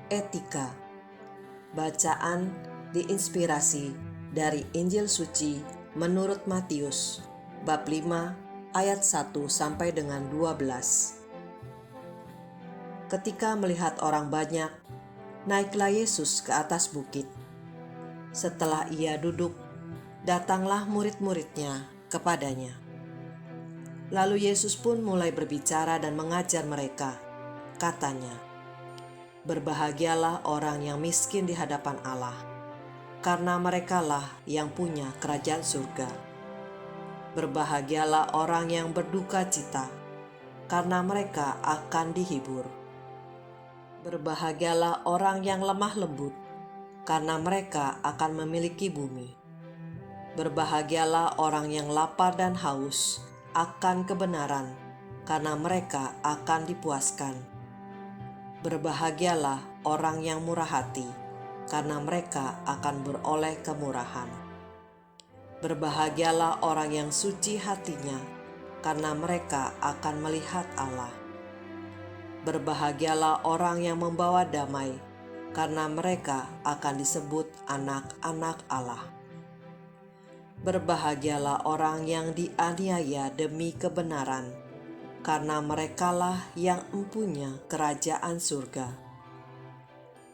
Etika. Bacaan diinspirasi dari Injil Suci menurut Matius, bab 5 ayat 1 sampai dengan 12. Ketika melihat orang banyak, naiklah Yesus ke atas bukit. Setelah ia duduk, datanglah murid-muridnya kepadanya. Lalu Yesus pun mulai berbicara dan mengajar mereka. Katanya, "Berbahagialah orang yang miskin di hadapan Allah, karena merekalah yang punya kerajaan surga. Berbahagialah orang yang berduka cita, karena mereka akan dihibur. Berbahagialah orang yang lemah lembut, karena mereka akan memiliki bumi. Berbahagialah orang yang lapar dan haus akan kebenaran, karena mereka akan dipuaskan. Berbahagialah orang yang murah hati, karena mereka akan beroleh kemurahan. Berbahagialah orang yang suci hatinya, karena mereka akan melihat Allah. Berbahagialah orang yang membawa damai, karena mereka akan disebut anak-anak Allah. Berbahagialah orang yang dianiaya demi kebenaran, karena merekalah yang mempunyai kerajaan surga.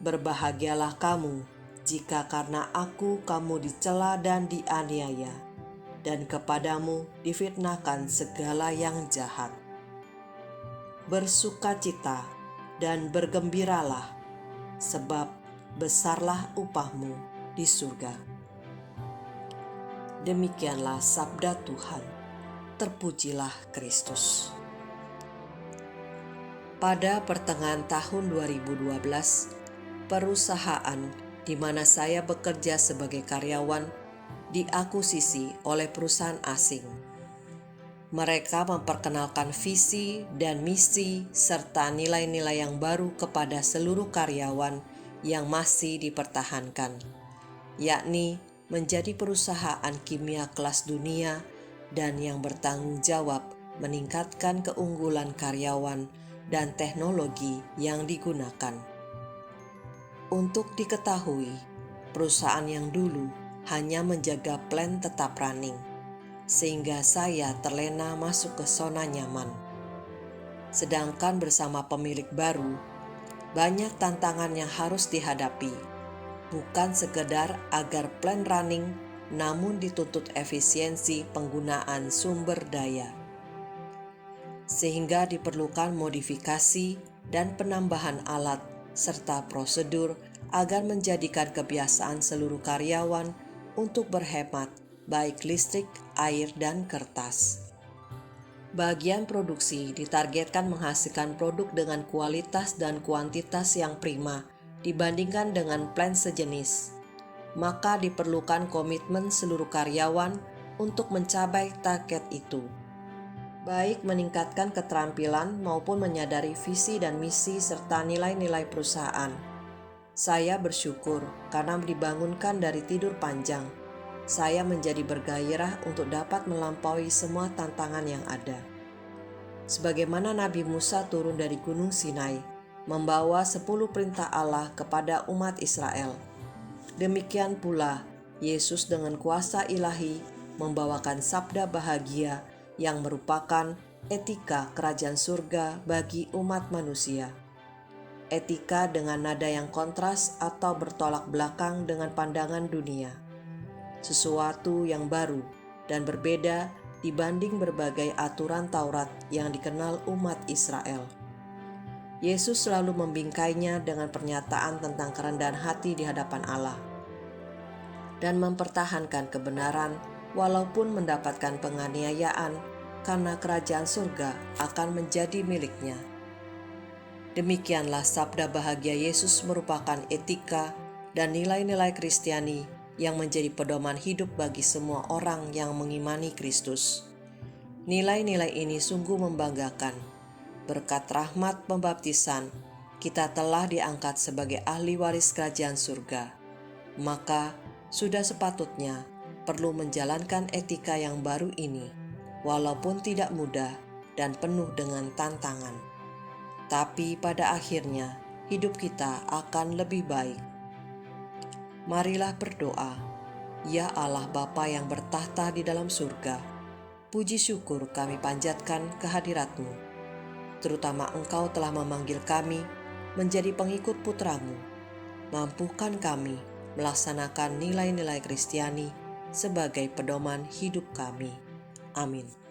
Berbahagialah kamu jika karena aku kamu dicela dan dianiaya, dan kepadamu difitnahkan segala yang jahat. Bersukacita dan bergembiralah, sebab besarlah upahmu di surga." Demikianlah sabda Tuhan. Terpujilah Kristus. Pada pertengahan tahun 2012, perusahaan di mana saya bekerja sebagai karyawan diakuisisi oleh perusahaan asing. Mereka memperkenalkan visi dan misi serta nilai-nilai yang baru kepada seluruh karyawan yang masih dipertahankan, yakni menjadi perusahaan kimia kelas dunia dan yang bertanggung jawab meningkatkan keunggulan karyawan dan teknologi yang digunakan. Untuk diketahui, perusahaan yang dulu hanya menjaga plan tetap running, sehingga saya terlena masuk ke zona nyaman. Sedangkan bersama pemilik baru, banyak tantangan yang harus dihadapi, bukan sekedar agar plan running, namun dituntut efisiensi penggunaan sumber daya. Sehingga diperlukan modifikasi dan penambahan alat serta prosedur agar menjadikan kebiasaan seluruh karyawan untuk berhemat baik listrik, air, dan kertas. Bagian produksi ditargetkan menghasilkan produk dengan kualitas dan kuantitas yang prima dibandingkan dengan plan sejenis. Maka diperlukan komitmen seluruh karyawan untuk mencapai target itu, baik meningkatkan keterampilan maupun menyadari visi dan misi serta nilai-nilai perusahaan. Saya bersyukur karena dibangunkan dari tidur panjang. Saya menjadi bergairah untuk dapat melampaui semua tantangan yang ada. Sebagaimana Nabi Musa turun dari Gunung Sinai, membawa 10 perintah Allah kepada umat Israel. Demikian pula Yesus dengan kuasa ilahi membawakan sabda bahagia yang merupakan etika kerajaan surga bagi umat manusia. Etika dengan nada yang kontras atau bertolak belakang dengan pandangan dunia. Sesuatu yang baru dan berbeda dibanding berbagai aturan Taurat yang dikenal umat Israel. Yesus selalu membingkainya dengan pernyataan tentang kerendahan hati di hadapan Allah dan mempertahankan kebenaran walaupun mendapatkan penganiayaan, karena kerajaan surga akan menjadi miliknya. Demikianlah sabda bahagia Yesus merupakan etika dan nilai-nilai Kristiani yang menjadi pedoman hidup bagi semua orang yang mengimani Kristus. Nilai-nilai ini sungguh membanggakan. Berkat rahmat pembaptisan, kita telah diangkat sebagai ahli waris kerajaan surga. Maka sudah sepatutnya perlu menjalankan etika yang baru ini, walaupun tidak mudah dan penuh dengan tantangan. Tapi pada akhirnya hidup kita akan lebih baik. Marilah berdoa. Ya Allah Bapa yang bertahta di dalam surga, puji syukur kami panjatkan kehadirat-Mu, terutama Engkau telah memanggil kami menjadi pengikut Putra-Mu. Mampukan kami melaksanakan nilai-nilai Kristiani sebagai pedoman hidup kami. Amin.